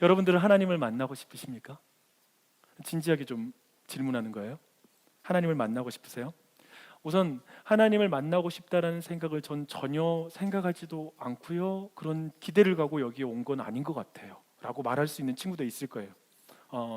여러분들은 하나님을 만나고 싶으십니까? 진지하게 좀 질문하는 거예요. 하나님을 만나고 싶으세요? 우선 하나님을 만나고 싶다라는 생각을 전 전혀 생각하지도 않고요, 그런 기대를 갖고 여기에 온 건 아닌 것 같아요 라고 말할 수 있는 친구도 있을 거예요.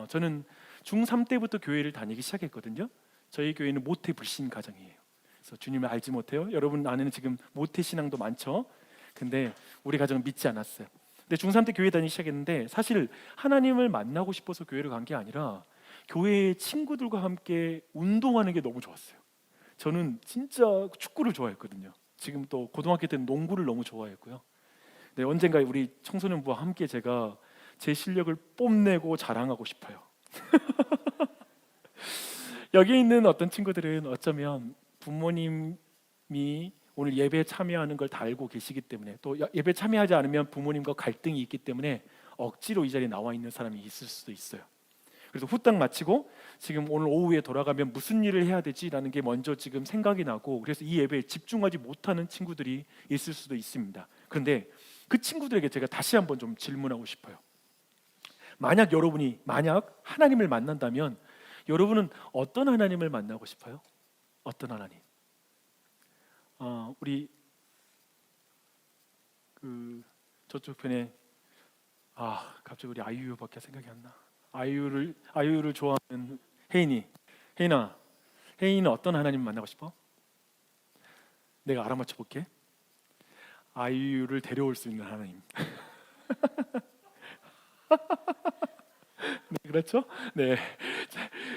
저는 중3 때부터 교회를 다니기 시작했거든요. 저희 교회는 모태 불신 가정이에요. 그래서 주님을 알지 못해요. 여러분 안에는 지금 모태 신앙도 많죠. 근데 우리 가정은 믿지 않았어요. 근데 중3 때 교회 다니기 시작했는데, 사실 하나님을 만나고 싶어서 교회를 간 게 아니라 교회의 친구들과 함께 운동하는 게 너무 좋았어요. 저는 진짜 축구를 좋아했거든요. 지금 또 고등학교 때는 농구를 너무 좋아했고요. 네, 언젠가 우리 청소년부와 함께 제가 제 실력을 뽐내고 자랑하고 싶어요. 여기 있는 어떤 친구들은 어쩌면 부모님이 오늘 예배에 참여하는 걸 다 알고 계시기 때문에, 또 예배 참여하지 않으면 부모님과 갈등이 있기 때문에 억지로 이 자리에 나와 있는 사람이 있을 수도 있어요. 그래서 후딱 마치고 지금 오늘 오후에 돌아가면 무슨 일을 해야 되지라는 게 먼저 지금 생각이 나고, 그래서 이 예배에 집중하지 못하는 친구들이 있을 수도 있습니다. 그런데 그 친구들에게 제가 다시 한번 좀 질문하고 싶어요. 만약 하나님을 만난다면 여러분은 어떤 하나님을 만나고 싶어요? 어떤 하나님? 우리 저쪽 편에 갑자기 우리 아이유밖에 생각이 안 나. 아이유를 좋아하는 혜인이는 어떤 하나님 만나고 싶어? 내가 알아맞혀 볼게. 아이유를 데려올 수 있는 하나님. 네, 그렇죠? 네,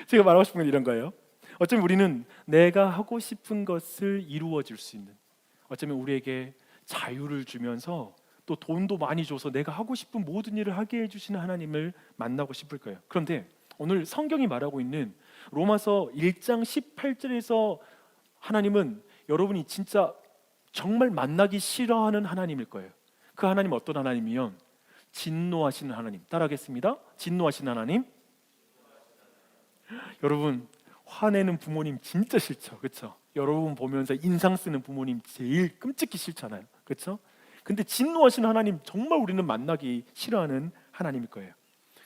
제가 말하고 싶은 건 이런 거예요. 어쩌면 우리는 내가 하고 싶은 것을 이루어 줄 수 있는, 어쩌면 우리에게 자유를 주면서 또 돈도 많이 줘서 내가 하고 싶은 모든 일을 하게 해주시는 하나님을 만나고 싶을 거예요. 그런데 오늘 성경이 말하고 있는 로마서 1장 18절에서 하나님은 여러분이 진짜 정말 만나기 싫어하는 하나님일 거예요. 그 하나님 어떤 하나님이요? 진노하시는 하나님. 따라하겠습니다. 진노하시는 하나님. 여러분, 화내는 부모님 진짜 싫죠, 그렇죠? 여러분 보면서 인상 쓰는 부모님 제일 끔찍히 싫잖아요, 그렇죠? 근데 진노하시는 하나님, 정말 우리는 만나기 싫어하는 하나님일 거예요.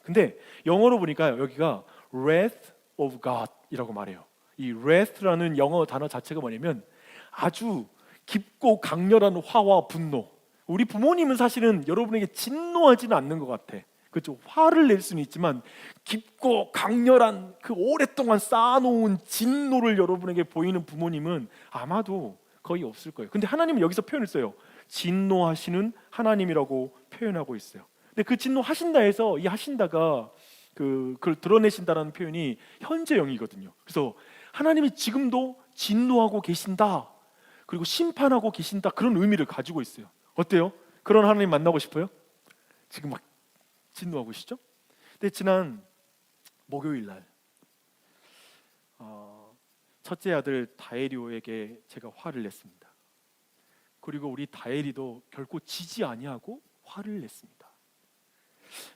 근데 영어로 보니까 여기가 wrath of God 이라고 말해요. 이 wrath라는 영어 단어 자체가 뭐냐면 아주 깊고 강렬한 화와 분노. 우리 부모님은 사실은 여러분에게 진노하지는 않는 것 같아. 그렇죠? 화를 낼 수는 있지만 깊고 강렬한 그 오랫동안 쌓아놓은 진노를 여러분에게 보이는 부모님은 아마도 거의 없을 거예요. 근데 하나님은 여기서 표현을 써요. 진노하시는 하나님이라고 표현하고 있어요. 근데 그 진노하신다 해서 이 하신다가 그걸 드러내신다라는 표현이 현재형이거든요. 그래서 하나님이 지금도 진노하고 계신다, 그리고 심판하고 계신다, 그런 의미를 가지고 있어요. 어때요? 그런 하나님 만나고 싶어요? 지금 막 진노하고 계시죠? 근데 지난 목요일 날 첫째 아들 다혜리오에게 제가 화를 냈습니다. 그리고 우리 다혜리도 결코 지지 아니하고 화를 냈습니다.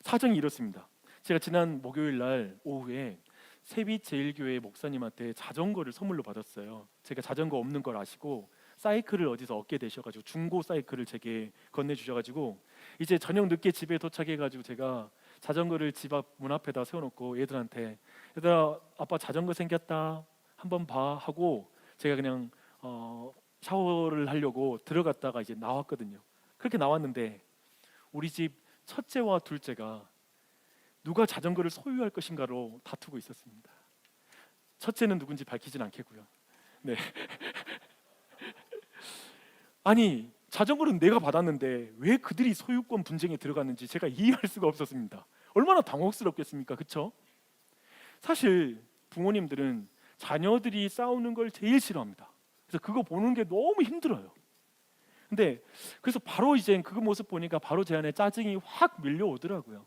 사정이 이렇습니다. 제가 지난 목요일 날 오후에 세빛제일교회 목사님한테 자전거를 선물로 받았어요. 제가 자전거 없는 걸 아시고 사이클을 어디서 얻게 되셔가지고 중고 사이클을 제게 건네주셔가지고 이제 저녁 늦게 집에 도착해가지고 제가 자전거를 집 앞 문 앞에다 세워놓고 얘들한테, 얘들아 아빠 자전거 생겼다 한번 봐 하고 제가 그냥 샤워를 하려고 들어갔다가 이제 나왔거든요. 그렇게 나왔는데 우리 집 첫째와 둘째가 누가 자전거를 소유할 것인가로 다투고 있었습니다. 첫째는 누군지 밝히진 않겠고요. 네. 아니, 자전거는 내가 받았는데 왜 그들이 소유권 분쟁에 들어갔는지 제가 이해할 수가 없었습니다. 얼마나 당혹스럽겠습니까, 그렇죠? 사실 부모님들은 자녀들이 싸우는 걸 제일 싫어합니다. 그래서 그거 보는 게 너무 힘들어요. 근데 그래서 바로 이제 그 모습 보니까 바로 제 안에 짜증이 확 밀려오더라고요.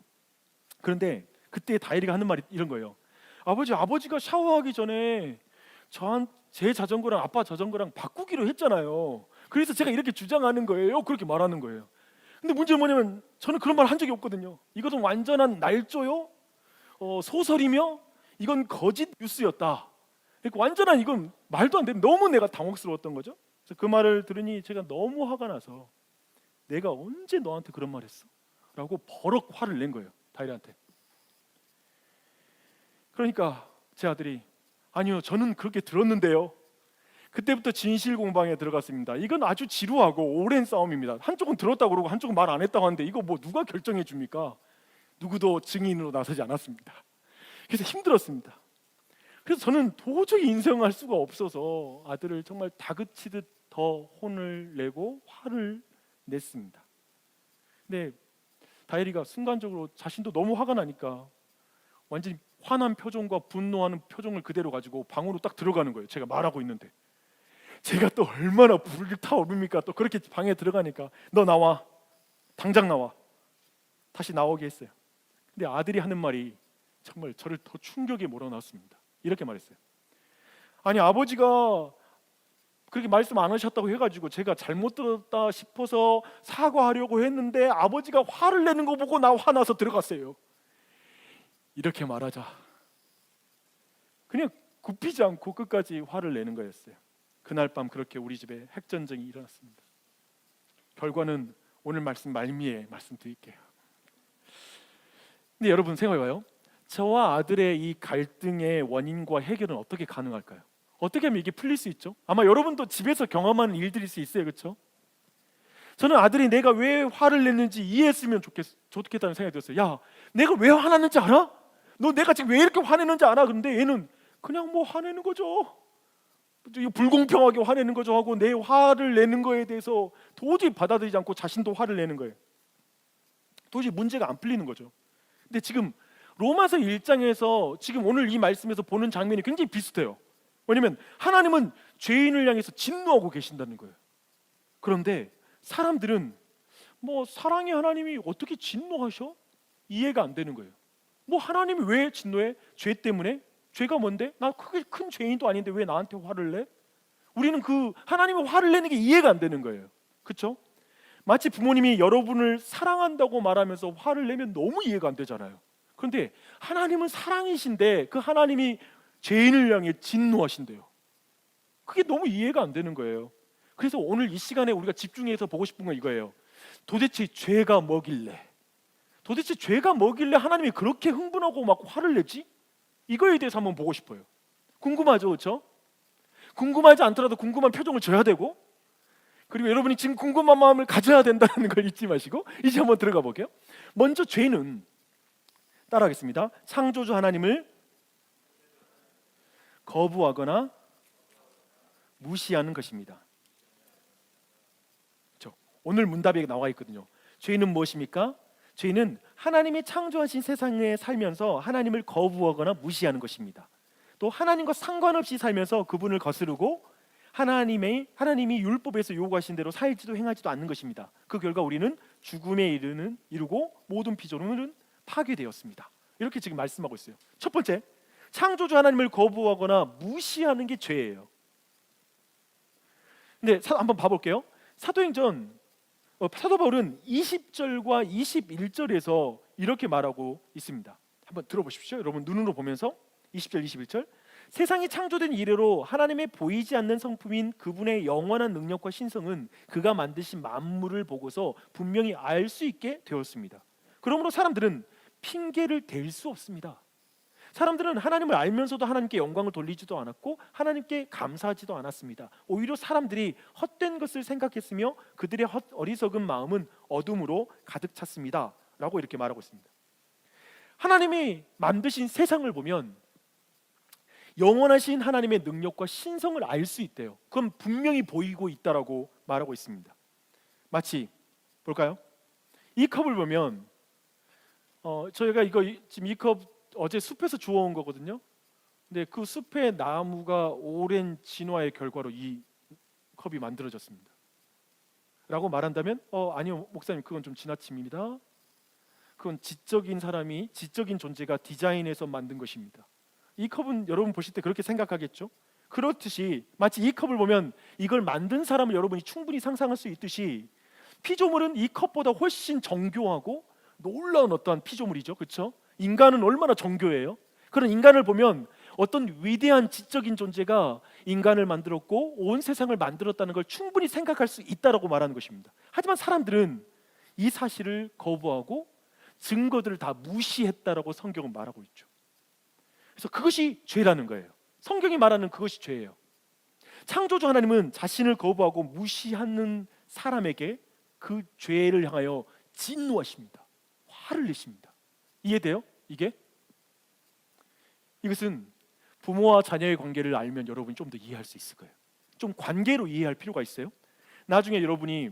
그런데 그때 다혜리가 하는 말이 이런 거예요. 아버지가 샤워하기 전에 제 자전거랑 아빠 자전거랑 바꾸기로 했잖아요. 그래서 제가 이렇게 주장하는 거예요. 그렇게 말하는 거예요. 근데 문제는 뭐냐면 저는 그런 말 한 적이 없거든요. 이것은 완전한 날조요, 소설이며 이건 거짓 뉴스였다. 그러니까 완전한, 이건 말도 안 되는, 너무 내가 당혹스러웠던 거죠. 그래서 그래서 그 말을 들으니 제가 너무 화가 나서 내가 언제 너한테 그런 말 했어? 라고 버럭 화를 낸 거예요, 다윗한테. 그러니까 제 아들이 아니요, 저는 그렇게 들었는데요. 그때부터 진실 공방에 들어갔습니다. 이건 아주 지루하고 오랜 싸움입니다. 한쪽은 들었다고 그러고 한쪽은 말 안 했다고 하는데 이거 뭐 누가 결정해 줍니까? 누구도 증인으로 나서지 않았습니다. 그래서 힘들었습니다. 그래서 저는 도저히 인정할 수가 없어서 아들을 정말 다그치듯 더 혼을 내고 화를 냈습니다. 근데 다혜리가 순간적으로 자신도 너무 화가 나니까 완전히 화난 표정과 분노하는 표정을 그대로 가지고 방으로 딱 들어가는 거예요. 제가 말하고 있는데 제가 또 얼마나 불을 타오릅니까? 또 그렇게 방에 들어가니까 너 나와, 당장 나와. 다시 나오게 했어요. 근데 아들이 하는 말이 정말 저를 더 충격에 몰아넣었습니다. 이렇게 말했어요. 아니, 아버지가 그렇게 말씀 안 하셨다고 해가지고 제가 잘못 들었다 싶어서 사과하려고 했는데 아버지가 화를 내는 거 보고 나 화나서 들어갔어요. 이렇게 말하자 그냥 굽히지 않고 끝까지 화를 내는 거였어요. 그날 밤 그렇게 우리 집에 핵전쟁이 일어났습니다. 결과는 오늘 말씀 말미에 말씀드릴게요. 근데 여러분 생각해봐요. 저와 아들의 이 갈등의 원인과 해결은 어떻게 가능할까요? 어떻게 하면 이게 풀릴 수 있죠? 아마 여러분도 집에서 경험하는 일들일 수 있어요, 그렇죠? 저는 아들이 내가 왜 화를 냈는지 이해했으면 좋겠다는 생각이 들었어요. 야, 내가 왜 화났는지 알아? 너 내가 지금 왜 이렇게 화내는지 알아? 그런데 얘는 그냥 뭐 화내는 거죠. 불공평하게 화내는 거죠 하고 내 화를 내는 거에 대해서 도저히 받아들이지 않고 자신도 화를 내는 거예요. 도저히 문제가 안 풀리는 거죠. 근데 지금 로마서 1장에서 지금 오늘 이 말씀에서 보는 장면이 굉장히 비슷해요. 왜냐하면 하나님은 죄인을 향해서 진노하고 계신다는 거예요. 그런데 사람들은 뭐 사랑의 하나님이 어떻게 진노하셔? 이해가 안 되는 거예요. 뭐 하나님이 왜 진노해? 죄 때문에? 죄가 뭔데? 나 크게 큰 죄인도 아닌데 왜 나한테 화를 내? 우리는 그 하나님이 화를 내는 게 이해가 안 되는 거예요. 그렇죠? 마치 부모님이 여러분을 사랑한다고 말하면서 화를 내면 너무 이해가 안 되잖아요. 그런데 하나님은 사랑이신데 그 하나님이 죄인을 향해 진노하신대요. 그게 너무 이해가 안 되는 거예요. 그래서 오늘 이 시간에 우리가 집중해서 보고 싶은 건 이거예요. 도대체 죄가 뭐길래? 도대체 죄가 뭐길래 하나님이 그렇게 흥분하고 막 화를 내지? 이거에 대해서 한번 보고 싶어요. 궁금하죠, 그렇죠? 궁금하지 않더라도 궁금한 표정을 줘야 되고, 그리고 여러분이 지금 궁금한 마음을 가져야 된다는 걸 잊지 마시고 이제 한번 들어가 볼게요. 먼저 죄는 따라하겠습니다. 창조주 하나님을 거부하거나 무시하는 것입니다. 그렇죠? 오늘 문답에 나와 있거든요. 죄는 무엇입니까? 죄는 하나님이 창조하신 세상에 살면서 하나님을 거부하거나 무시하는 것입니다. 또 하나님과 상관없이 살면서 그분을 거스르고 하나님이 율법에서 요구하신 대로 살지도 행하지도 않는 것입니다. 그 결과 우리는 죽음에 이르고 모든 피조물은 파괴되었습니다. 이렇게 지금 말씀하고 있어요. 첫 번째, 창조주 하나님을 거부하거나 무시하는 게 죄예요. 근데 한번 봐볼게요. 사도행전 사도 바울은 20절과 21절에서 이렇게 말하고 있습니다. 한번 들어보십시오. 여러분 눈으로 보면서 20절 21절 세상이 창조된 이래로 하나님의 보이지 않는 성품인 그분의 영원한 능력과 신성은 그가 만드신 만물을 보고서 분명히 알 수 있게 되었습니다. 그러므로 사람들은 핑계를 댈 수 없습니다. 사람들은 하나님을 알면서도 하나님께 영광을 돌리지도 않았고 하나님께 감사하지도 않았습니다. 오히려 사람들이 헛된 것을 생각했으며 그들의 어리석은 마음은 어둠으로 가득 찼습니다 라고 이렇게 말하고 있습니다. 하나님이 만드신 세상을 보면 영원하신 하나님의 능력과 신성을 알 수 있대요. 그건 분명히 보이고 있다라고 말하고 있습니다. 마치 볼까요? 이 컵을 보면 저희가 지금 이 컵 어제 숲에서 주워온 거거든요. 근데 그 숲의 나무가 오랜 진화의 결과로 이 컵이 만들어졌습니다. 라고 말한다면 아니요 목사님 그건 좀 지나칩니다. 그건 지적인 사람이 지적인 존재가 디자인해서 만든 것입니다. 이 컵은 여러분 보실 때 그렇게 생각하겠죠? 그렇듯이 마치 이 컵을 보면 이걸 만든 사람을 여러분이 충분히 상상할 수 있듯이 피조물은 이 컵보다 훨씬 정교하고 놀라운 어떠한 피조물이죠. 그렇죠? 인간은 얼마나 정교해요? 그런 인간을 보면 어떤 위대한 지적인 존재가 인간을 만들었고 온 세상을 만들었다는 걸 충분히 생각할 수 있다라고 말하는 것입니다. 하지만 사람들은 이 사실을 거부하고 증거들을 다 무시했다라고 성경은 말하고 있죠. 그래서 그것이 죄라는 거예요. 성경이 말하는 그것이 죄예요. 창조주 하나님은 자신을 거부하고 무시하는 사람에게 그 죄를 향하여 진노하십니다. 화를 내십니다. 이해돼요? 이것은 부모와 자녀의 관계를 알면 여러분이 좀 더 이해할 수 있을 거예요. 좀 관계로 이해할 필요가 있어요. 나중에 여러분이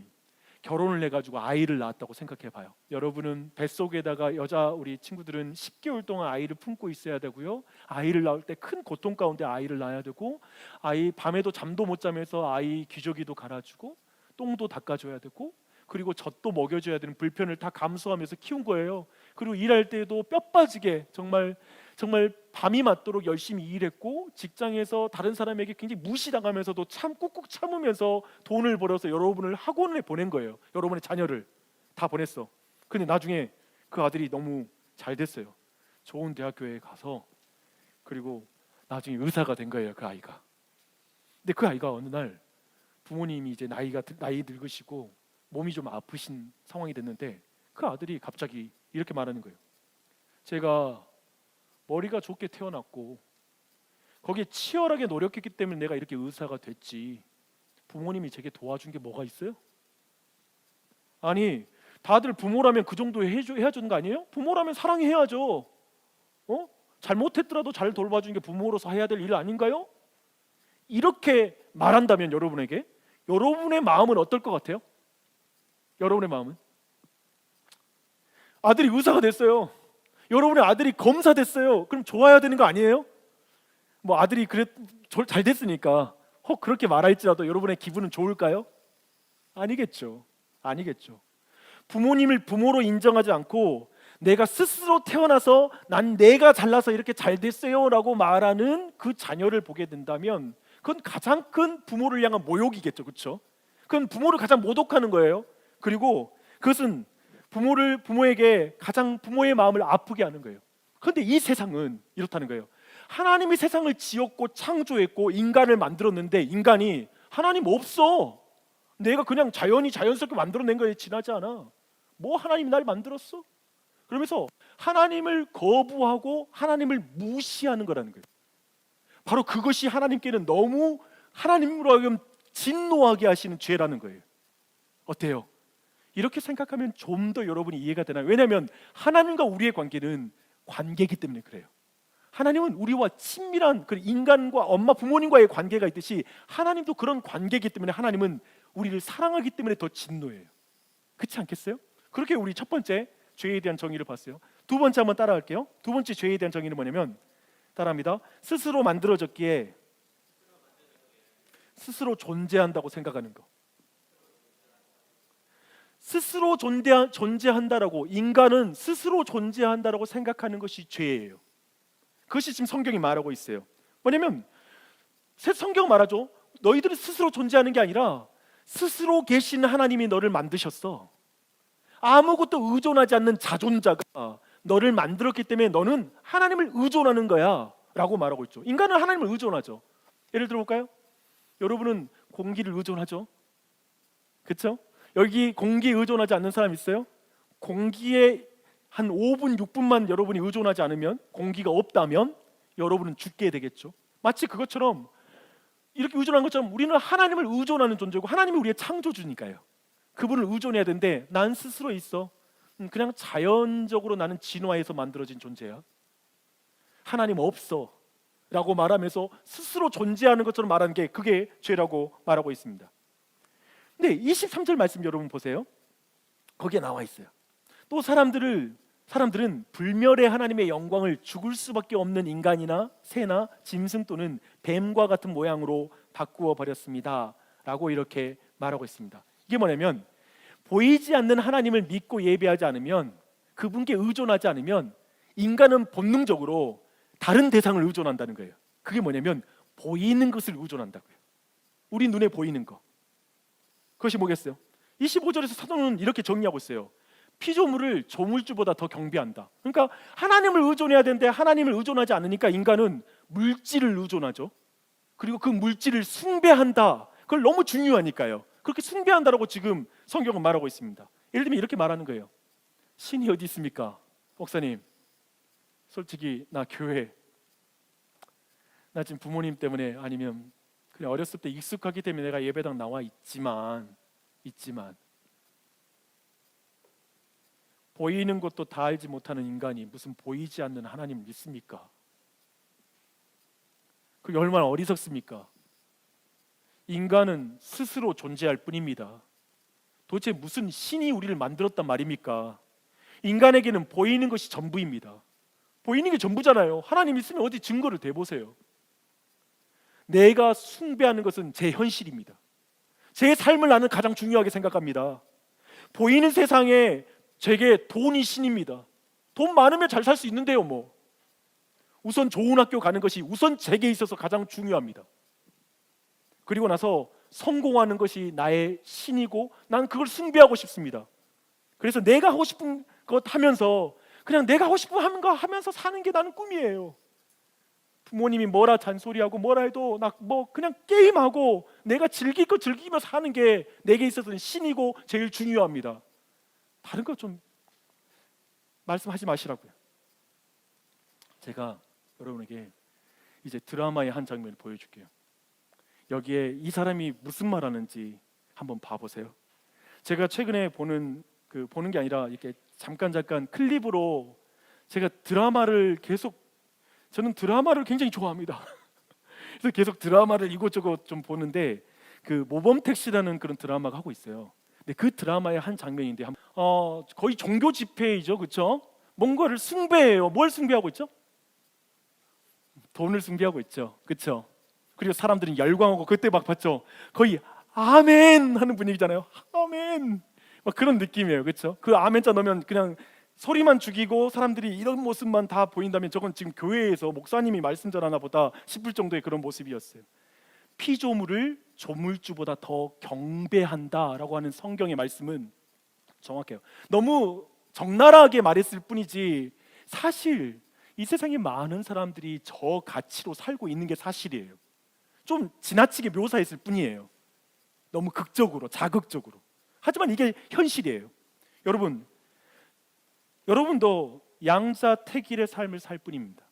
결혼을 해가지고 아이를 낳았다고 생각해 봐요. 여러분은 뱃속에다가 우리 친구들은 10개월 동안 아이를 품고 있어야 되고요. 아이를 낳을 때 큰 고통 가운데 아이를 낳아야 되고, 아이 밤에도 잠도 못 자면서 아이 기저귀도 갈아주고 똥도 닦아줘야 되고, 그리고 젖도 먹여줘야 되는 불편을 다 감수하면서 키운 거예요. 그리고 일할 때도 뼈 빠지게 정말 밤이 맞도록 열심히 일했고, 직장에서 다른 사람에게 굉장히 무시당하면서도 꾹꾹 참으면서 돈을 벌어서 여러분을 학원에 보낸 거예요. 여러분의 자녀를 다 보냈어. 근데 나중에 그 아들이 너무 잘 됐어요. 좋은 대학교에 가서, 그리고 나중에 의사가 된 거예요, 그 아이가. 근데 그 아이가 어느 날 부모님이 이제 나이 늙으시고 몸이 좀 아프신 상황이 됐는데, 그 아들이 갑자기 이렇게 말하는 거예요. 제가 머리가 좋게 태어났고 거기에 치열하게 노력했기 때문에 내가 이렇게 의사가 됐지, 부모님이 제게 도와준 게 뭐가 있어요? 아니, 다들 부모라면 그 정도 해야 주는 거 아니에요? 부모라면 사랑해야죠. 잘못했더라도 잘 돌봐주는 게 부모로서 해야 될 일 아닌가요? 이렇게 말한다면 여러분에게, 여러분의 마음은 어떨 것 같아요? 여러분의 마음은? 아들이 의사가 됐어요. 여러분의 아들이 검사 됐어요. 그럼 좋아야 되는 거 아니에요? 뭐 아들이 잘 됐으니까 그렇게 말할지라도 여러분의 기분은 좋을까요? 아니겠죠. 부모님을 부모로 인정하지 않고 내가 스스로 태어나서 난 내가 잘나서 이렇게 잘 됐어요 라고 말하는 그 자녀를 보게 된다면, 그건 가장 큰 부모를 향한 모욕이겠죠. 그렇죠? 그건 부모를 가장 모독하는 거예요. 그리고 그것은 부모에게 가장 부모의 마음을 아프게 하는 거예요. 그런데 이 세상은 이렇다는 거예요. 하나님이 세상을 지었고 창조했고 인간을 만들었는데, 인간이 하나님 없어, 내가 그냥 자연스럽게 만들어낸 거에 지나지 않아, 뭐 하나님이 날 만들었어? 그러면서 하나님을 거부하고 하나님을 무시하는 거라는 거예요. 바로 그것이 하나님께는 너무, 하나님으로 하여금 진노하게 하시는 죄라는 거예요. 어때요? 이렇게 생각하면 좀 더 여러분이 이해가 되나요? 왜냐하면 하나님과 우리의 관계는 관계이기 때문에 그래요. 하나님은 우리와 친밀한 그 인간과 엄마 부모님과의 관계가 있듯이 하나님도 그런 관계이기 때문에 하나님은 우리를 사랑하기 때문에 더 진노해요. 그렇지 않겠어요? 그렇게 우리 첫 번째 죄에 대한 정의를 봤어요. 두 번째 한번 따라할게요. 두 번째 죄에 대한 정의는 뭐냐면, 따라합니다. 스스로 만들어졌기에 스스로 존재한다고 생각하는 거. 스스로 존재한다라고, 인간은 스스로 존재한다라고 생각하는 것이 죄예요. 그것이 지금 성경이 말하고 있어요. 뭐냐면 성경 말하죠. 너희들은 스스로 존재하는 게 아니라 스스로 계신 하나님이 너를 만드셨어. 아무것도 의존하지 않는 자존자가 너를 만들었기 때문에 너는 하나님을 의존하는 거야 라고 말하고 있죠. 인간은 하나님을 의존하죠. 예를 들어볼까요? 여러분은 공기를 의존하죠. 그렇죠? 여기 공기에 의존하지 않는 사람 있어요? 공기에 한 5분, 6분만 여러분이 의존하지 않으면, 공기가 없다면 여러분은 죽게 되겠죠. 마치 그것처럼, 이렇게 의존하는 것처럼 우리는 하나님을 의존하는 존재고, 하나님이 우리의 창조주니까요. 그분을 의존해야 되는데 난 스스로 있어. 그냥 자연적으로 나는 진화해서 만들어진 존재야. 하나님 없어 라고 말하면서 스스로 존재하는 것처럼 말하는 게, 그게 죄라고 말하고 있습니다. 근데 23절 말씀 여러분 보세요. 거기에 나와 있어요. 또 사람들은 불멸의 하나님의 영광을 죽을 수밖에 없는 인간이나 새나 짐승 또는 뱀과 같은 모양으로 바꾸어 버렸습니다 라고 이렇게 말하고 있습니다. 이게 뭐냐면, 보이지 않는 하나님을 믿고 예배하지 않으면, 그분께 의존하지 않으면 인간은 본능적으로 다른 대상을 의존한다는 거예요. 그게 뭐냐면 보이는 것을 의존한다고요. 우리 눈에 보이는 거. 그것이 뭐겠어요? 25절에서 사도는 이렇게 정리하고 있어요. 피조물을 조물주보다 더 경배한다. 그러니까 하나님을 의존해야 되는데 하나님을 의존하지 않으니까 인간은 물질을 의존하죠. 그리고 그 물질을 숭배한다. 그걸 너무 중요하니까요. 그렇게 숭배한다라고 지금 성경은 말하고 있습니다. 예를 들면 이렇게 말하는 거예요. 신이 어디 있습니까? 목사님, 솔직히 나 교회, 나 지금 부모님 때문에 아니면 그냥 어렸을 때 익숙하기 때문에 내가 예배당 나와 있지만 보이는 것도 다 알지 못하는 인간이 무슨 보이지 않는 하나님을 믿습니까? 그게 얼마나 어리석습니까? 인간은 스스로 존재할 뿐입니다. 도대체 무슨 신이 우리를 만들었단 말입니까? 인간에게는 보이는 것이 전부입니다. 보이는 게 전부잖아요. 하나님 있으면 어디 증거를 대보세요. 내가 숭배하는 것은 제 현실입니다. 제 삶을 나는 가장 중요하게 생각합니다. 보이는 세상에 제게 돈이 신입니다. 돈 많으면 잘 살 수 있는데요 뭐. 우선 좋은 학교 가는 것이 우선 제게 있어서 가장 중요합니다. 그리고 나서 성공하는 것이 나의 신이고 난 그걸 숭배하고 싶습니다. 그래서 내가 하고 싶은 것 하면서 그냥 내가 하고 싶은 거 하면서 사는 게 나는 꿈이에요. 부모님이 뭐라 잔소리하고 뭐라 해도 나 뭐 그냥 게임하고 내가 즐길 거 즐기며 사는 게 내게 있어서는 신이고 제일 중요합니다. 다른 거 좀 말씀하지 마시라고요. 제가 여러분에게 이제 드라마의 한 장면을 보여줄게요. 여기에 이 사람이 무슨 말하는지 한번 봐보세요. 제가 최근에 보는 게 아니라 이렇게 잠깐 클립으로 제가 저는 드라마를 굉장히 좋아합니다. 그래서 계속 드라마를 이곳저곳 좀 보는데 그 모범택시라는 그런 드라마가 하고 있어요. 근데 그 드라마의 한 장면인데 거의 종교 집회이죠, 그렇죠? 뭔가를 숭배해요. 뭘 숭배하고 있죠? 돈을 숭배하고 있죠, 그렇죠? 그리고 사람들은 열광하고 그때 막 봤죠. 거의 아멘 하는 분위기잖아요. 아멘 막 그런 느낌이에요, 그렇죠? 그 아멘자 넣으면 그냥 소리만 죽이고 사람들이 이런 모습만 다 보인다면 저건 지금 교회에서 목사님이 말씀 전하나 보다 싶을 정도의 그런 모습이었어요. 피조물을 조물주보다 더 경배한다라고 하는 성경의 말씀은 정확해요. 너무 적나라하게 말했을 뿐이지 사실 이 세상에 많은 사람들이 저 가치로 살고 있는 게 사실이에요. 좀 지나치게 묘사했을 뿐이에요. 너무 극적으로, 자극적으로. 하지만 이게 현실이에요. 여러분도 양자택일의 삶을 살 뿐입니다.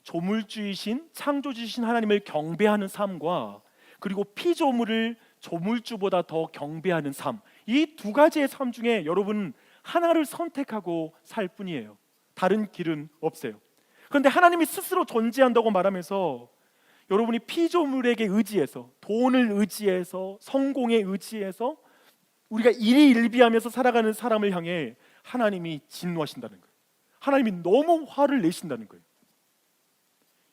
조물주이신 창조주이신 하나님을 경배하는 삶과 그리고 피조물을 조물주보다 더 경배하는 삶, 이 두 가지의 삶 중에 여러분은 하나를 선택하고 살 뿐이에요. 다른 길은 없어요. 그런데 하나님이 스스로 존재한다고 말하면서 여러분이 피조물에게 의지해서, 돈을 의지해서, 성공에 의지해서 우리가 일희일비하면서 살아가는 사람을 향해 하나님이 진노하신다는 거예요. 하나님이 너무 화를 내신다는 거예요.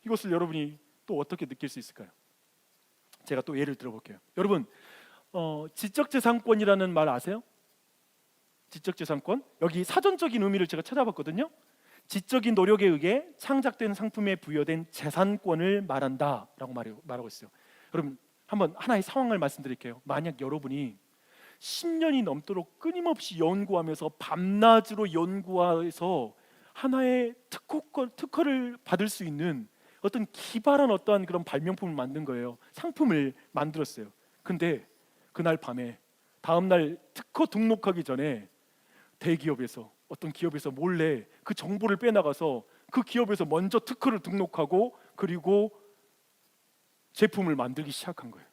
이것을 여러분이 또 어떻게 느낄 수 있을까요? 제가 또 예를 들어볼게요. 여러분, 지적재산권이라는 말 아세요? 지적재산권? 여기 사전적인 의미를 제가 찾아봤거든요. 지적인 노력에 의해 창작된 상품에 부여된 재산권을 말한다라고 말하고 있어요. 여러분, 한번 하나의 상황을 말씀드릴게요. 만약 여러분이 10년이 넘도록 끊임없이 연구하면서 밤낮으로 연구해서 하나의 특허를 받을 수 있는 어떤 기발한 어떠한 그런 발명품을 만든 거예요. 상품을 만들었어요. 근데 그날 밤에 다음날 특허 등록하기 전에 대기업에서 어떤 기업에서 몰래 그 정보를 빼나가서 그 기업에서 먼저 특허를 등록하고 그리고 제품을 만들기 시작한 거예요.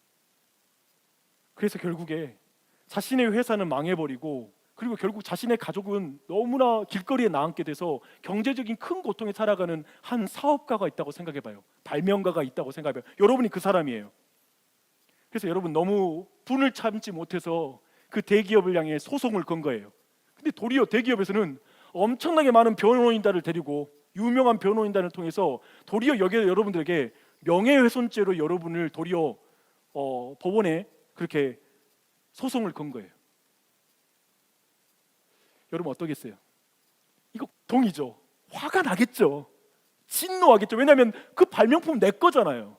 그래서 결국에 자신의 회사는 망해버리고 그리고 결국 자신의 가족은 너무나 길거리에 나앉게 돼서 경제적인 큰 고통에 살아가는 한 사업가가 있다고 생각해봐요. 발명가가 있다고 생각해봐요. 여러분이 그 사람이에요. 그래서 여러분 너무 분을 참지 못해서 그 대기업을 향해 소송을 건 거예요. 근데 도리어 대기업에서는 엄청나게 많은 변호인단을 데리고 유명한 변호인단을 통해서 도리어 여기에 여러분들에게 명예훼손죄로 여러분을 도리어 법원에 그렇게 소송을 건 거예요. 여러분 어떠겠어요? 이거 동이죠. 화가 나겠죠. 진노하겠죠. 왜냐하면 그 발명품 내 거잖아요.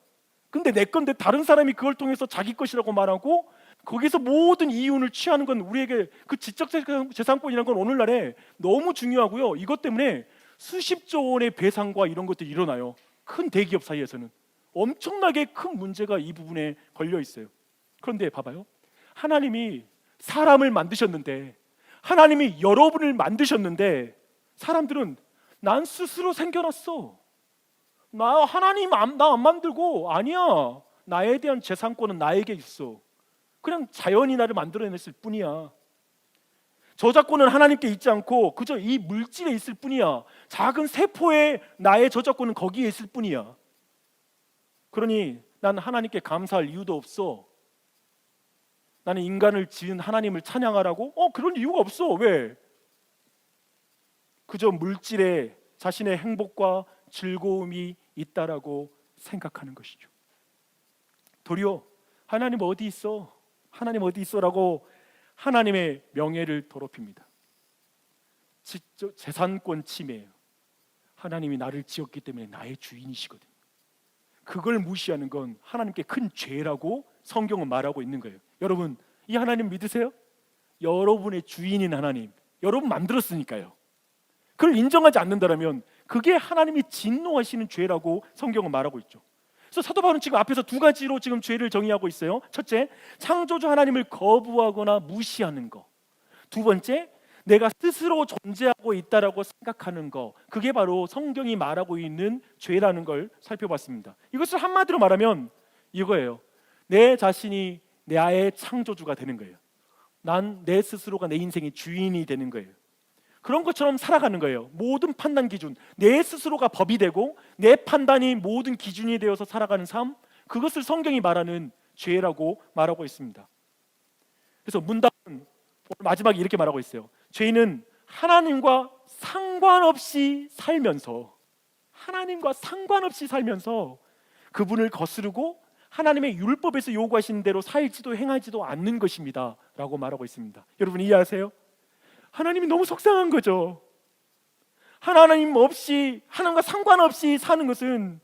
근데 내 건데 다른 사람이 그걸 통해서 자기 것이라고 말하고 거기서 모든 이윤을 취하는 건 우리에게 그 지적 재산권이라는 건 오늘날에 너무 중요하고요. 이것 때문에 수십조 원의 배상과 이런 것들이 일어나요. 큰 대기업 사이에서는 엄청나게 큰 문제가 이 부분에 걸려 있어요. 그런데 봐봐요. 하나님이 사람을 만드셨는데, 하나님이 여러분을 만드셨는데, 사람들은 난 스스로 생겨났어, 나 하나님 나 안 만들고, 아니야, 나에 대한 재산권은 나에게 있어, 그냥 자연이 나를 만들어냈을 뿐이야, 저작권은 하나님께 있지 않고 그저 이 물질에 있을 뿐이야, 작은 세포에 나의 저작권은 거기에 있을 뿐이야. 그러니 난 하나님께 감사할 이유도 없어. 나는 인간을 지은 하나님을 찬양하라고? 그런 이유가 없어. 왜? 그저 물질에 자신의 행복과 즐거움이 있다라고 생각하는 것이죠. 도리어 하나님 어디 있어? 하나님 어디 있어라고 하나님의 명예를 더럽힙니다. 재산권 침해예요. 하나님이 나를 지었기 때문에 나의 주인이시거든요. 그걸 무시하는 건 하나님께 큰 죄라고 성경은 말하고 있는 거예요. 여러분, 이 하나님 믿으세요? 여러분의 주인인 하나님, 여러분 만들었으니까요. 그걸 인정하지 않는다면 그게 하나님이 진노하시는 죄라고 성경은 말하고 있죠. 그래서 사도 바울은 지금 앞에서 두 가지로 지금 죄를 정의하고 있어요. 첫째, 창조주 하나님을 거부하거나 무시하는 거. 두 번째, 내가 스스로 존재하고 있다라고 생각하는 거. 그게 바로 성경이 말하고 있는 죄라는 걸 살펴봤습니다. 이것을 한마디로 말하면 이거예요. 내 자신이 나의 창조주가 되는 거예요. 난 내 스스로가 내 인생의 주인이 되는 거예요. 그런 것처럼 살아가는 거예요. 모든 판단 기준, 내 스스로가 법이 되고 내 판단이 모든 기준이 되어서 살아가는 삶, 그것을 성경이 말하는 죄라고 말하고 있습니다. 그래서 문답은 오늘 마지막에 이렇게 말하고 있어요. 죄는 하나님과 상관없이 살면서, 하나님과 상관없이 살면서 그분을 거스르고 하나님의 율법에서 요구하신 대로 살지도 행하지도 않는 것입니다 라고 말하고 있습니다. 여러분 이해하세요? 하나님이 너무 속상한 거죠. 하나님 없이, 하나님과 상관없이 사는 것은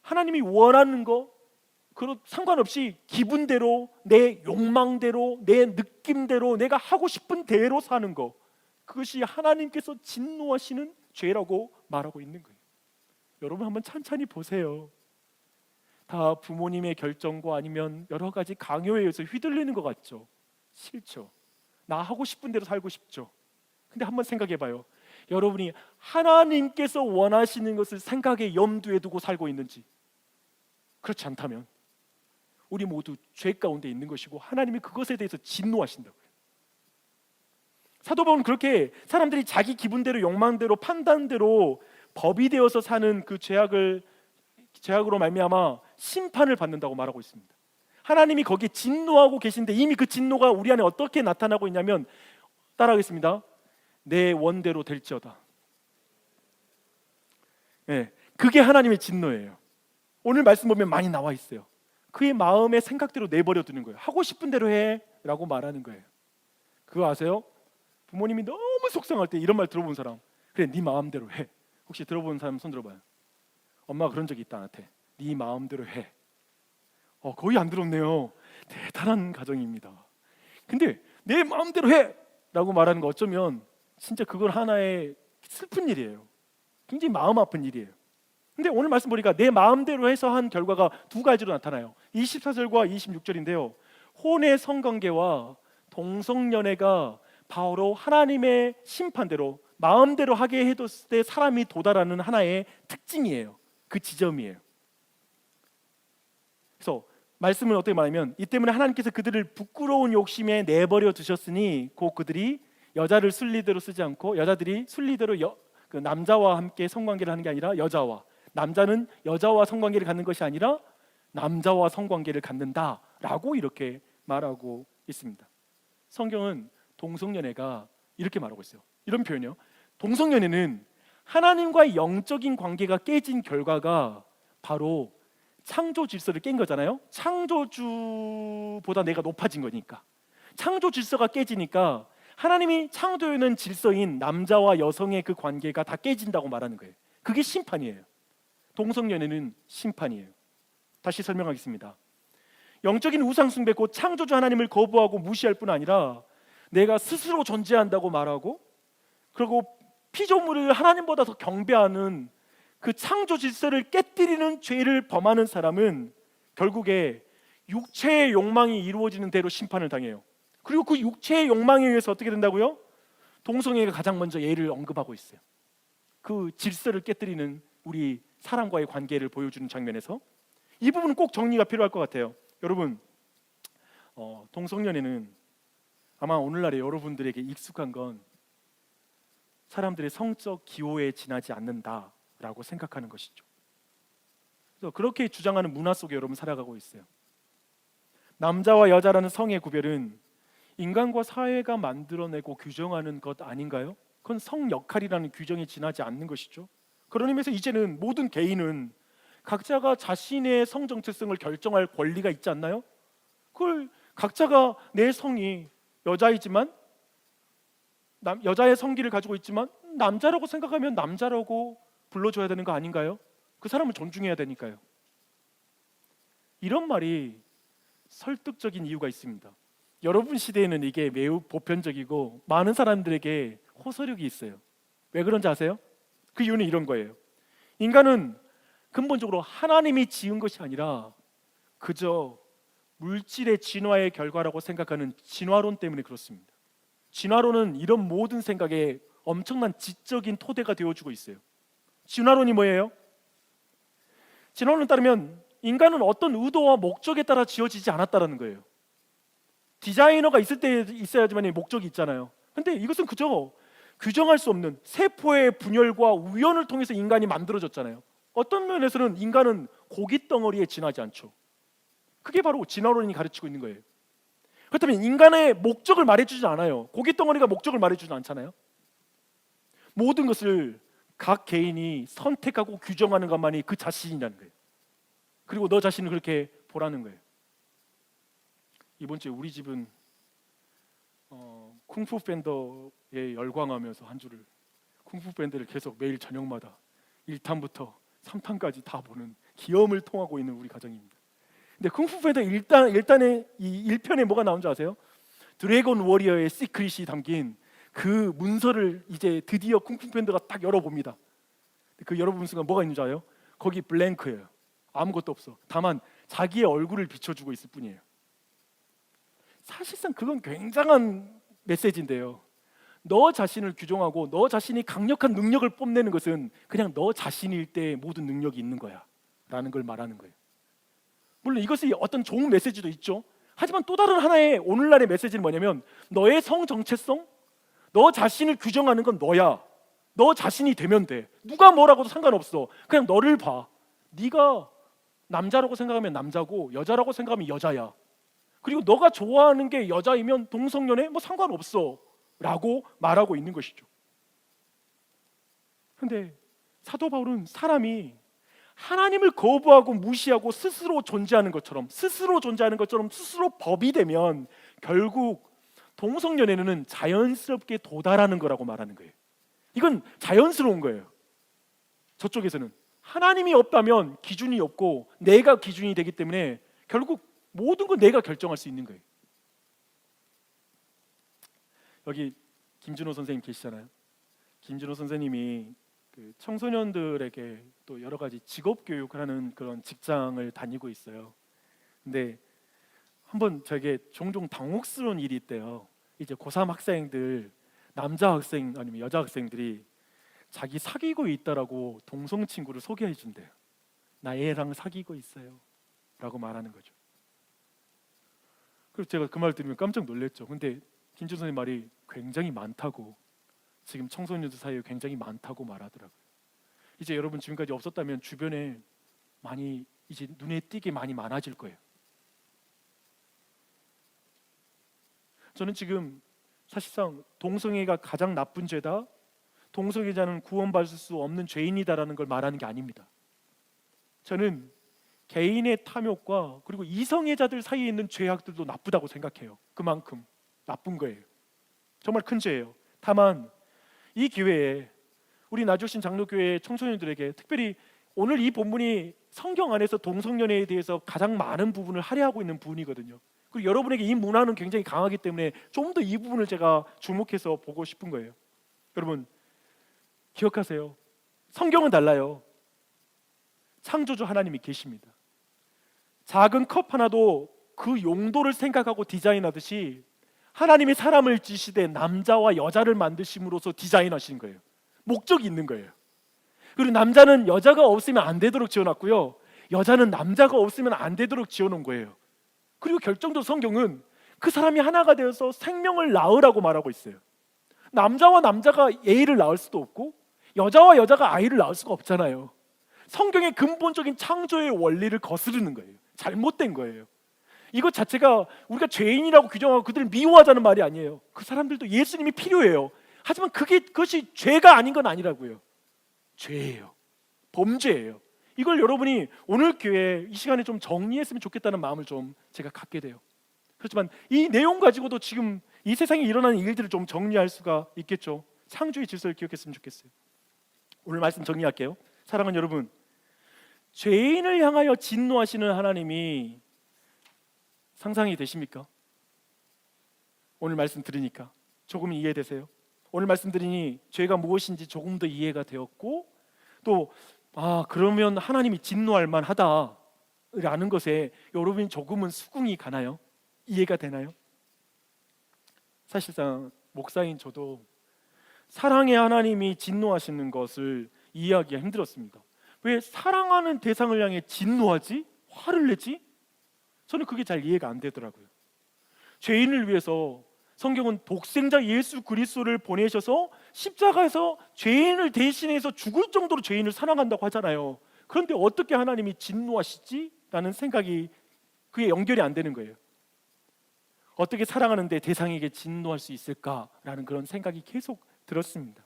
하나님이 원하는 거, 그런 상관없이 기분대로, 내 욕망대로, 내 느낌대로, 내가 하고 싶은 대로 사는 거, 그것이 하나님께서 진노하시는 죄라고 말하고 있는 거예요. 여러분 한번 찬찬히 보세요. 다 부모님의 결정과 아니면 여러 가지 강요에 의해서 휘둘리는 것 같죠? 싫죠? 나 하고 싶은 대로 살고 싶죠? 근데 한번 생각해 봐요. 여러분이 하나님께서 원하시는 것을 생각에 염두에 두고 살고 있는지. 그렇지 않다면 우리 모두 죄 가운데 있는 것이고 하나님이 그것에 대해서 진노하신다고요. 사도 바울은 그렇게 사람들이 자기 기분대로, 욕망대로, 판단대로 법이 되어서 사는 그 죄악으로 말미암아 심판을 받는다고 말하고 있습니다. 하나님이 거기에 진노하고 계신데 이미 그 진노가 우리 안에 어떻게 나타나고 있냐면, 따라하겠습니다. 내 원대로 될지어다. 네, 그게 하나님의 진노예요. 오늘 말씀 보면 많이 나와 있어요. 그의 마음의 생각대로 내버려 두는 거예요. 하고 싶은 대로 해 라고 말하는 거예요. 그거 아세요? 부모님이 너무 속상할 때 이런 말 들어본 사람, 그래 네 마음대로 해. 혹시 들어본 사람 손 들어봐요. 엄마가 그런 적이 있다 나한테. 네 마음대로 해. 거의 안 들었네요. 대단한 가정입니다. 근데 내 마음대로 해 라고 말하는 거 어쩌면 진짜 그건 하나의 슬픈 일이에요. 굉장히 마음 아픈 일이에요. 근데 오늘 말씀 보니까 내 마음대로 해서 한 결과가 두 가지로 나타나요. 24절과 26절인데요. 혼의 성관계와 동성연애가 바로 하나님의 심판대로 마음대로 하게 해뒀을 때 사람이 도달하는 하나의 특징이에요. 그 지점이에요. 그래서 말씀을 어떻게 말하면, 이 때문에 하나님께서 그들을 부끄러운 욕심에 내버려 두셨으니 곧 그들이 여자를 순리대로 쓰지 않고 여자들이 순리대로 그 남자와 함께 성관계를 하는 게 아니라 여자와, 남자는 여자와 성관계를 갖는 것이 아니라 남자와 성관계를 갖는다라고 이렇게 말하고 있습니다. 성경은 동성연애가 이렇게 말하고 있어요. 이런 표현이요. 동성연애는 하나님과의 영적인 관계가 깨진 결과가 바로 창조 질서를 깬 거잖아요. 창조주보다 내가 높아진 거니까. 창조 질서가 깨지니까 하나님이 창조해놓은 질서인 남자와 여성의 그 관계가 다 깨진다고 말하는 거예요. 그게 심판이에요. 동성연애는 심판이에요. 다시 설명하겠습니다. 영적인 우상 숭배, 곧 창조주 하나님을 거부하고 무시할 뿐 아니라 내가 스스로 존재한다고 말하고, 그리고 피조물을 하나님보다 더 경배하는 그 창조 질서를 깨뜨리는 죄를 범하는 사람은 결국에 육체의 욕망이 이루어지는 대로 심판을 당해요. 그리고 그 육체의 욕망에 의해서 어떻게 된다고요? 동성애가 가장 먼저 예를 언급하고 있어요. 그 질서를 깨뜨리는 우리 사람과의 관계를 보여주는 장면에서 이 부분은 꼭 정리가 필요할 것 같아요. 여러분, 동성연애는 아마 오늘날의 여러분들에게 익숙한 건 사람들의 성적 기호에 지나지 않는다라고 생각하는 것이죠. 그래서 그렇게 주장하는 문화 속에 여러분 살아가고 있어요. 남자와 여자라는 성의 구별은 인간과 사회가 만들어내고 규정하는 것 아닌가요? 그건 성 역할이라는 규정에 지나지 않는 것이죠. 그런 의미에서 이제는 모든 개인은 각자가 자신의 성 정체성을 결정할 권리가 있지 않나요? 그걸 각자가 내 성이 여자이지만 여자의 성기를 가지고 있지만 남자라고 생각하면 남자라고 불러줘야 되는 거 아닌가요? 그 사람을 존중해야 되니까요. 이런 말이 설득적인 이유가 있습니다. 여러분 시대에는 이게 매우 보편적이고 많은 사람들에게 호소력이 있어요. 왜 그런지 아세요? 그 이유는 이런 거예요. 인간은 근본적으로 하나님이 지은 것이 아니라 그저 물질의 진화의 결과라고 생각하는 진화론 때문에 그렇습니다. 진화론은 이런 모든 생각에 엄청난 지적인 토대가 되어주고 있어요. 진화론이 뭐예요? 진화론에 따르면 인간은 어떤 의도와 목적에 따라 지어지지 않았다는 거예요. 디자이너가 있을 때 있어야지만 목적이 있잖아요. 근데 이것은 그저 규정할 수 없는 세포의 분열과 우연을 통해서 인간이 만들어졌잖아요. 어떤 면에서는 인간은 고기 덩어리에 지나지 않죠. 그게 바로 진화론이 가르치고 있는 거예요. 그렇다면 인간의 목적을 말해주지 않아요. 고기 덩어리가 목적을 말해주지 않잖아요. 모든 것을 각 개인이 선택하고 규정하는 것만이 그 자신이라는 거예요. 그리고 너 자신을 그렇게 보라는 거예요. 이번 주에 우리 집은 쿵푸 팬더에 열광하면서 한 주를 쿵푸 팬더를 계속 매일 저녁마다 1탄부터 3탄까지 다 보는 기염을 통하고 있는 우리 가정입니다. 근데 쿵푸 팬더 1탄의 이 1편에 뭐가 나온 줄 아세요? 드래곤 워리어의 시크릿이 담긴 그 문서를 이제 드디어 쿵푸 팬더가 딱 열어봅니다. 그 열어보는 순간 뭐가 있는 줄 알아요? 거기 블랭크예요. 아무것도 없어. 다만 자기의 얼굴을 비춰주고 있을 뿐이에요. 사실상 그건 굉장한 메시지인데요. 너 자신을 규정하고 너 자신이 강력한 능력을 뽐내는 것은 그냥 너 자신일 때 모든 능력이 있는 거야 라는 걸 말하는 거예요. 물론 이것이 어떤 좋은 메시지도 있죠. 하지만 또 다른 하나의 오늘날의 메시지는 뭐냐면 너의 성 정체성, 너 자신을 규정하는 건 너야. 너 자신이 되면 돼. 누가 뭐라고도 상관없어. 그냥 너를 봐. 네가 남자라고 생각하면 남자고 여자라고 생각하면 여자야. 그리고 너가 좋아하는 게 여자이면 동성연애 뭐 상관없어 라고 말하고 있는 것이죠. 그런데 사도 바울은 사람이 하나님을 거부하고 무시하고 스스로 존재하는 것처럼 스스로 법이 되면 결국 동성연애는 자연스럽게 도달하는 거라고 말하는 거예요. 이건 자연스러운 거예요. 저쪽에서는 하나님이 없다면 기준이 없고 내가 기준이 되기 때문에 결국 모든 건 내가 결정할 수 있는 거예요. 여기 김준호 선생님 계시잖아요. 김준호 선생님이 그 청소년들에게 또 여러 가지 직업 교육을 하는 그런 직장을 다니고 있어요. 근데 한번 저에게 종종 당혹스러운 일이 있대요. 이제 고3 학생들, 남자 학생 아니면 여자 학생들이 자기 사귀고 있다라고 동성 친구를 소개해 준대요. 나 얘랑 사귀고 있어요 라고 말하는 거죠. 그래서 제가 그 말 들으면 깜짝 놀랐죠. 근데 김준 선생님 말이 굉장히 많다고, 지금 청소년들 사이에 굉장히 많다고 말하더라고요. 이제 여러분 지금까지 없었다면 주변에 많이 이제 눈에 띄게 많이 많아질 거예요. 저는 지금 사실상 동성애가 가장 나쁜 죄다, 동성애자는 구원받을 수 없는 죄인이다라는 걸 말하는 게 아닙니다. 저는 개인의 탐욕과 그리고 이성애자들 사이에 있는 죄악들도 나쁘다고 생각해요. 그만큼 나쁜 거예요. 정말 큰 죄예요. 다만 이 기회에 우리 나주신 장로교회 청소년들에게 특별히 오늘 이 본문이 성경 안에서 동성연애에 대해서 가장 많은 부분을 할애하고 있는 부분이거든요. 그리고 여러분에게 이 문화는 굉장히 강하기 때문에 좀 더 이 부분을 제가 주목해서 보고 싶은 거예요. 여러분 기억하세요. 성경은 달라요. 창조주 하나님이 계십니다. 작은 컵 하나도 그 용도를 생각하고 디자인하듯이 하나님이 사람을 지시되 남자와 여자를 만드심으로써 디자인하신 거예요. 목적이 있는 거예요. 그리고 남자는 여자가 없으면 안 되도록 지어놨고요, 여자는 남자가 없으면 안 되도록 지어놓은 거예요. 그리고 결정적으로 성경은 그 사람이 하나가 되어서 생명을 낳으라고 말하고 있어요. 남자와 남자가 애를 낳을 수도 없고 여자와 여자가 아이를 낳을 수가 없잖아요. 성경의 근본적인 창조의 원리를 거스르는 거예요. 잘못된 거예요. 이것 자체가 우리가 죄인이라고 규정하고 그들을 미워하자는 말이 아니에요. 그 사람들도 예수님이 필요해요. 하지만 그것이 죄가 아닌 건 아니라고요. 죄예요. 범죄예요. 이걸 여러분이 오늘 교회 이 시간에 좀 정리했으면 좋겠다는 마음을 좀 제가 갖게 돼요. 그렇지만 이 내용 가지고도 지금 이 세상에 일어나는 일들을 좀 정리할 수가 있겠죠. 창조의 질서를 기억했으면 좋겠어요. 오늘 말씀 정리할게요. 사랑하는 여러분, 죄인을 향하여 진노하시는 하나님이 상상이 되십니까? 오늘 말씀 들으니까 조금 이해되세요? 오늘 말씀 들으니 죄가 무엇인지 조금 더 이해가 되었고, 또 그러면 하나님이 진노할 만하다라는 것에 여러분이 조금은 수긍이 가나요? 이해가 되나요? 사실상 목사인 저도 사랑의 하나님이 진노하시는 것을 이해하기가 힘들었습니다. 왜 사랑하는 대상을 향해 진노하지? 화를 내지? 저는 그게 잘 이해가 안 되더라고요. 죄인을 위해서 성경은 독생자 예수 그리스도를 보내셔서 십자가에서 죄인을 대신해서 죽을 정도로 죄인을 사랑한다고 하잖아요. 그런데 어떻게 하나님이 진노하시지? 라는 생각이, 그게 연결이 안 되는 거예요. 어떻게 사랑하는데 대상에게 진노할 수 있을까라는 그런 생각이 계속 들었습니다.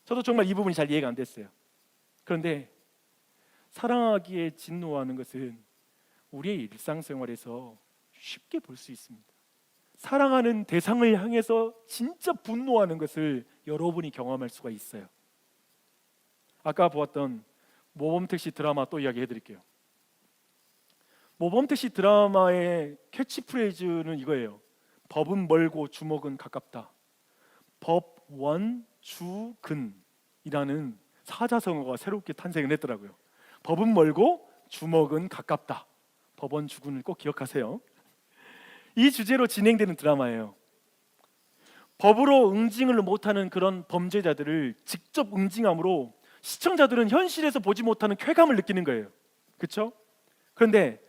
저도 정말 이 부분이 잘 이해가 안 됐어요. 그런데 사랑하기에 진노하는 것은 우리의 일상생활에서 쉽게 볼 수 있습니다. 사랑하는 대상을 향해서 진짜 분노하는 것을 여러분이 경험할 수가 있어요. 아까 보았던 모범택시 드라마 또 이야기해 드릴게요. 모범택시 드라마의 캐치프레이즈는 이거예요. 법은 멀고 주먹은 가깝다. 법원주근이라는 사자성어가 새롭게 탄생을 했더라고요. 법은 멀고 주먹은 가깝다. 법원주근을 꼭 기억하세요. 이 주제로 진행되는 드라마예요. 법으로 응징을 못하는 그런 범죄자들을 직접 응징함으로 시청자들은 현실에서 보지 못하는 쾌감을 느끼는 거예요. 그렇죠? 그런데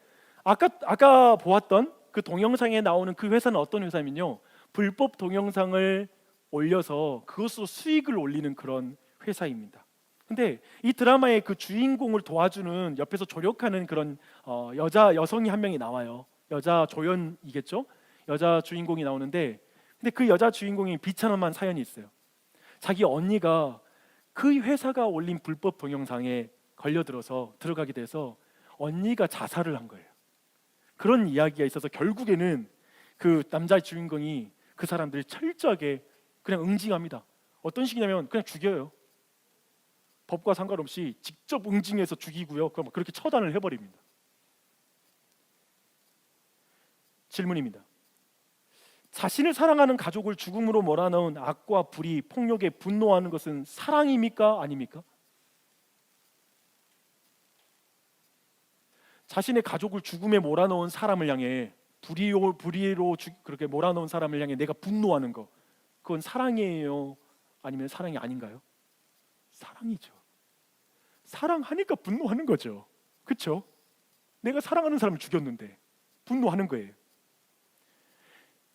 아까 보았던 그 동영상에 나오는 그 회사는 어떤 회사냐면요, 불법 동영상을 올려서 그것으로 수익을 올리는 그런 회사입니다. 근데 이 드라마의 그 주인공을 도와주는, 옆에서 조력하는 그런 여성이 한 명이 나와요. 여자 조연이겠죠? 여자 주인공이 나오는데, 근데 그 여자 주인공이 비참한 사연이 있어요. 자기 언니가 그 회사가 올린 불법 동영상에 걸려들어서 들어가게 돼서 언니가 자살을 한 거예요. 그런 이야기가 있어서 결국에는 그 남자 주인공이 그 사람들을 철저하게 그냥 응징합니다. 어떤 식이냐면 그냥 죽여요. 법과 상관없이 직접 응징해서 죽이고요. 그럼 그렇게 처단을 해버립니다. 질문입니다. 자신을 사랑하는 가족을 죽음으로 몰아넣은 악과 불의, 폭력에 분노하는 것은 사랑입니까? 아닙니까? 자신의 가족을 죽음에 몰아넣은 사람을 향해, 불의로 그렇게 몰아넣은 사람을 향해 내가 분노하는 거, 그건 사랑이에요? 아니면 사랑이 아닌가요? 사랑이죠. 사랑하니까 분노하는 거죠. 그렇죠? 내가 사랑하는 사람을 죽였는데 분노하는 거예요.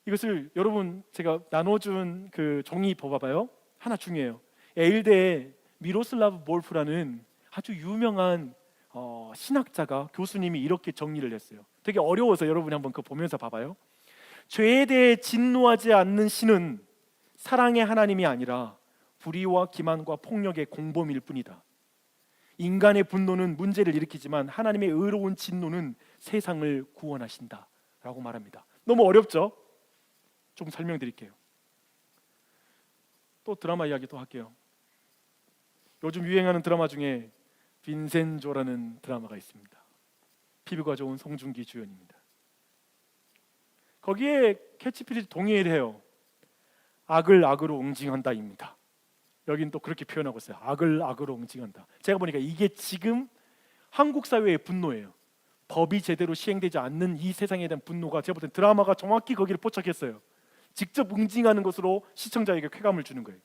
이것을 여러분 제가 나눠준 그 종이 봐봐요. 하나 중요해요. 에일대의 미로슬라브 볼프라는 아주 유명한 신학자가, 교수님이 이렇게 정리를 했어요. 되게 어려워서 여러분이 한번 그거 보면서 봐봐요. 죄에 대해 진노하지 않는 신은 사랑의 하나님이 아니라 불의와 기만과 폭력의 공범일 뿐이다. 인간의 분노는 문제를 일으키지만 하나님의 의로운 진노는 세상을 구원하신다 라고 말합니다. 너무 어렵죠? 좀 설명드릴게요. 또 드라마 이야기도 할게요. 요즘 유행하는 드라마 중에 빈센조라는 드라마가 있습니다. 피부가 좋은 송중기 주연입니다. 거기에 캐치프레이즈 동일해요. 악을 악으로 응징한다입니다. 여긴 또 그렇게 표현하고 있어요. 악을 악으로 응징한다. 제가 보니까 이게 지금 한국 사회의 분노예요. 법이 제대로 시행되지 않는 이 세상에 대한 분노가, 제가 볼 땐 드라마가 정확히 거기를 포착했어요. 직접 응징하는 것으로 시청자에게 쾌감을 주는 거예요.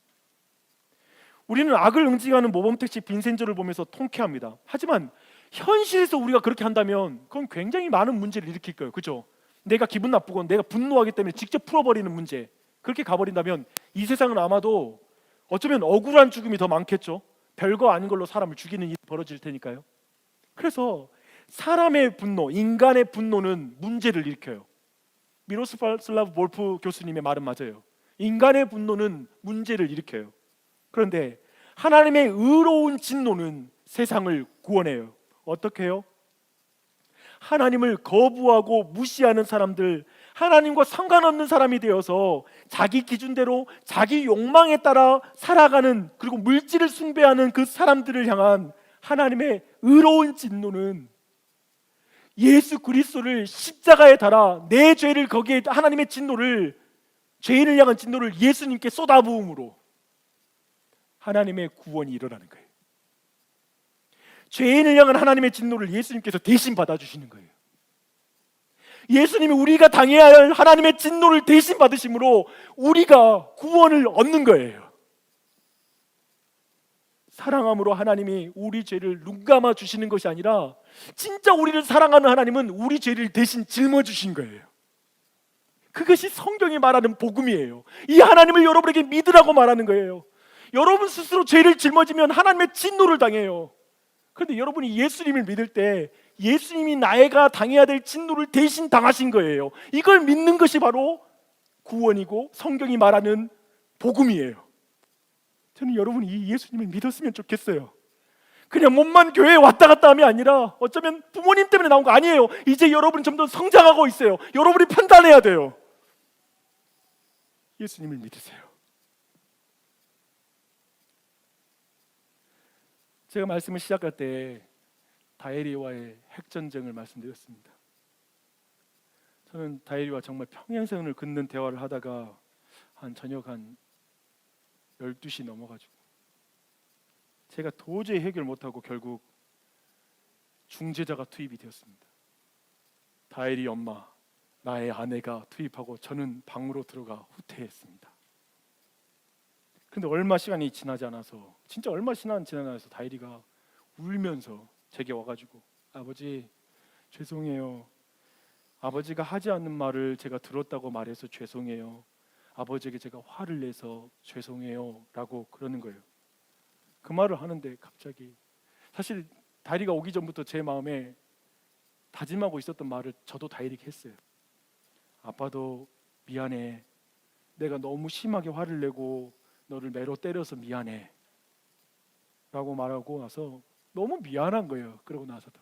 우리는 악을 응징하는 모범택시 빈센조를 보면서 통쾌합니다. 하지만 현실에서 우리가 그렇게 한다면 그건 굉장히 많은 문제를 일으킬 거예요. 그렇죠? 내가 기분 나쁘건 내가 분노하기 때문에 직접 풀어버리는 문제, 그렇게 가버린다면 이 세상은 아마도 어쩌면 억울한 죽음이 더 많겠죠. 별거 아닌 걸로 사람을 죽이는 일이 벌어질 테니까요. 그래서 사람의 분노, 인간의 분노는 문제를 일으켜요. 미로슬라브 볼프 교수님의 말은 맞아요. 인간의 분노는 문제를 일으켜요. 그런데 하나님의 의로운 진노는 세상을 구원해요. 어떻게 해요? 하나님을 거부하고 무시하는 사람들, 하나님과 상관없는 사람이 되어서 자기 기준대로 자기 욕망에 따라 살아가는, 그리고 물질을 숭배하는 그 사람들을 향한 하나님의 의로운 진노는 예수 그리스도를 십자가에 달아 내 죄를, 거기에 하나님의 진노를, 죄인을 향한 진노를 예수님께 쏟아부음으로 하나님의 구원이 일어나는 거예요. 죄인을 향한 하나님의 진노를 예수님께서 대신 받아주시는 거예요. 예수님이 우리가 당해야 할 하나님의 진노를 대신 받으심으로 우리가 구원을 얻는 거예요. 사랑함으로 하나님이 우리 죄를 눈감아 주시는 것이 아니라, 진짜 우리를 사랑하는 하나님은 우리 죄를 대신 짊어주신 거예요. 그것이 성경이 말하는 복음이에요. 이 하나님을 여러분에게 믿으라고 말하는 거예요. 여러분 스스로 죄를 짊어지면 하나님의 진노를 당해요. 그런데 여러분이 예수님을 믿을 때 예수님이 나애가 당해야 될 진노를 대신 당하신 거예요. 이걸 믿는 것이 바로 구원이고 성경이 말하는 복음이에요. 저는 여러분이 이 예수님을 믿었으면 좋겠어요. 그냥 몸만 교회에 왔다 갔다 함이 아니라, 어쩌면 부모님 때문에 나온 거 아니에요. 이제 여러분이 점점 성장하고 있어요. 여러분이 판단해야 돼요. 예수님을 믿으세요. 제가 말씀을 시작할 때 다혜리와의 핵전쟁을 말씀드렸습니다. 저는 다혜리와 정말 평행선을 긋는 대화를 하다가 저녁 12시 넘어가지고 제가 도저히 해결 못하고 결국 중재자가 투입이 되었습니다. 다혜리 엄마, 나의 아내가 투입하고 저는 방으로 들어가 후퇴했습니다. 근데 얼마 시간이 지나지 않아서, 진짜 얼마 시간 지나지 않아서 다혜리가 울면서 제게 와가지고, 아버지 죄송해요. 아버지가 하지 않는 말을 제가 들었다고 말해서 죄송해요. 아버지에게 제가 화를 내서 죄송해요 라고 그러는 거예요. 그 말을 하는데 갑자기, 사실 다혜리가 오기 전부터 제 마음에 다짐하고 있었던 말을 저도 다혜리에게 했어요. 아빠도 미안해. 내가 너무 심하게 화를 내고 너를 매로 때려서 미안해 라고 말하고 나서 너무 미안한 거예요. 그러고 나서도,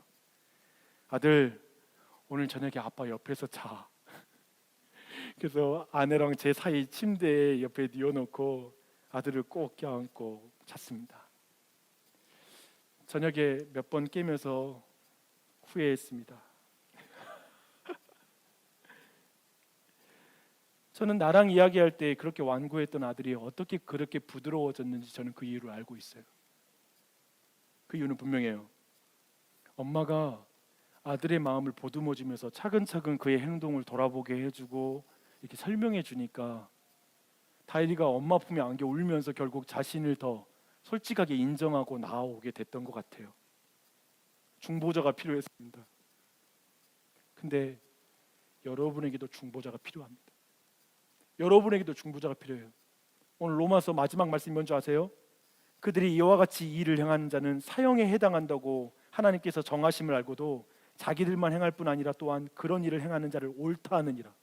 아들 오늘 저녁에 아빠 옆에서 자. 그래서 아내랑 제 사이 침대 옆에 뉘어놓고 아들을 꼭 껴안고 잤습니다. 저녁에 몇 번 깨면서 후회했습니다. 저는 나랑 이야기할 때 그렇게 완고했던 아들이 어떻게 그렇게 부드러워졌는지 저는 그 이유를 알고 있어요. 그 이유는 분명해요. 엄마가 아들의 마음을 보듬어주면서 차근차근 그의 행동을 돌아보게 해주고 이렇게 설명해 주니까 다혜리가 엄마 품에 안겨 울면서 결국 자신을 더 솔직하게 인정하고 나아오게 됐던 것 같아요. 중보자가 필요했습니다. 근데 여러분에게도 중보자가 필요합니다. 여러분에게도 중보자가 필요해요. 오늘 로마서 마지막 말씀이 뭔지 아세요? 그들이 이와 같이 일을 행하는 자는 사형에 해당한다고 하나님께서 정하심을 알고도 자기들만 행할 뿐 아니라 또한 그런 일을 행하는 자를 옳다 하느니라.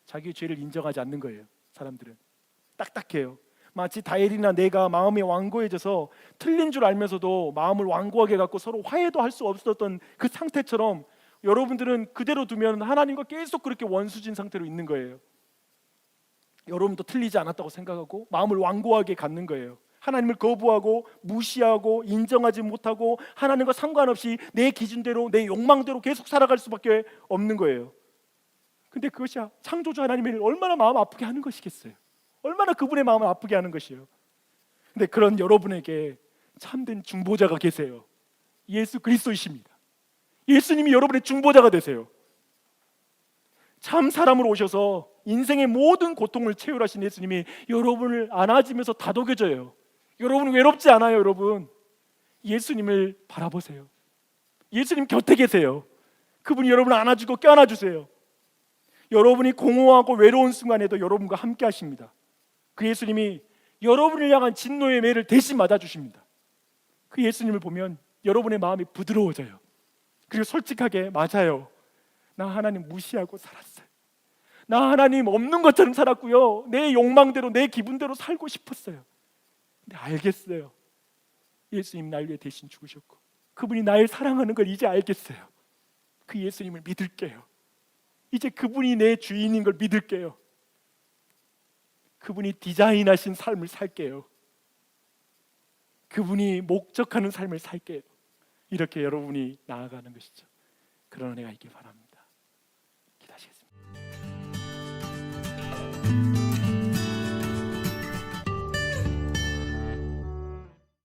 자기 죄를 인정하지 않는 거예요. 사람들은 딱딱해요. 마치 다혜리나 내가 마음이 완고해져서 틀린 줄 알면서도 마음을 완고하게 갖고 서로 화해도 할 수 없었던 그 상태처럼 여러분들은 그대로 두면 하나님과 계속 그렇게 원수진 상태로 있는 거예요. 여러분도 틀리지 않았다고 생각하고 마음을 완고하게 갖는 거예요. 하나님을 거부하고 무시하고 인정하지 못하고 하나님과 상관없이 내 기준대로 내 욕망대로 계속 살아갈 수밖에 없는 거예요. 근데 그것이 창조주 하나님을 얼마나 마음 아프게 하는 것이겠어요. 얼마나 그분의 마음을 아프게 하는 것이에요. 근데 그런 여러분에게 참된 중보자가 계세요. 예수 그리스도이십니다. 예수님이 여러분의 중보자가 되세요. 참 사람으로 오셔서 인생의 모든 고통을 채울하신 예수님이 여러분을 안아주면서 다독여줘요. 여러분 외롭지 않아요. 여러분 예수님을 바라보세요. 예수님 곁에 계세요. 그분이 여러분을 안아주고 껴안아주세요. 여러분이 공허하고 외로운 순간에도 여러분과 함께 하십니다. 그 예수님이 여러분을 향한 진노의 매를 대신 맞아주십니다. 그 예수님을 보면 여러분의 마음이 부드러워져요. 그리고 솔직하게 맞아요. 나 하나님 무시하고 살았어요. 나 하나님 없는 것처럼 살았고요. 내 욕망대로 내 기분대로 살고 싶었어요. 근데 알겠어요. 예수님 날 위해 대신 죽으셨고 그분이 날 사랑하는 걸 이제 알겠어요. 그 예수님을 믿을게요. 이제 그분이 내 주인인 걸 믿을게요. 그분이 디자인하신 삶을 살게요. 그분이 목적하는 삶을 살게요. 이렇게 여러분이 나아가는 것이죠. 그런 은혜가 있길 바랍니다. 기도하시겠습니다.